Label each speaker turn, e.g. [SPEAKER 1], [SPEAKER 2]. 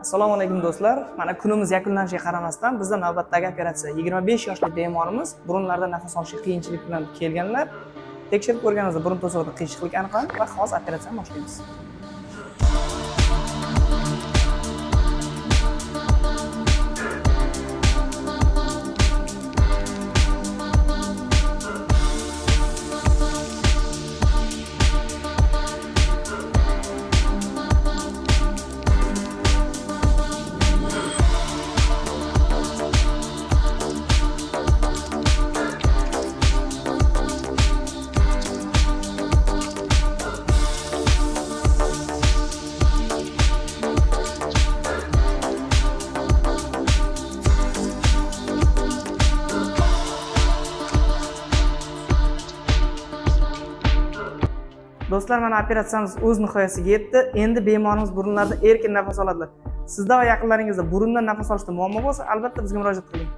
[SPEAKER 1] Assalomu alaykum do'stlar. Mana kunimiz yakunlanishiga qaramasdan bizda navbatdagi operatsiya 25 yoshli bemorimiz burunlarda nafas olishga qiyinchilik bilan kelganlar. Tekshirib ko'rganimizda burun to'sig'ida qiyshiqlik aniqlanib va hozir operatsiyani boshlaymiz. Do'stlar, mana operatsiyamiz o'z nihoyasiga yetdi. Endi bemorimiz burunlarida erkin nafas oladilar. Sizda va yaqinlaringizda burundan nafas olishda muammo bo'lsa, albatta bizga murojaat qiling.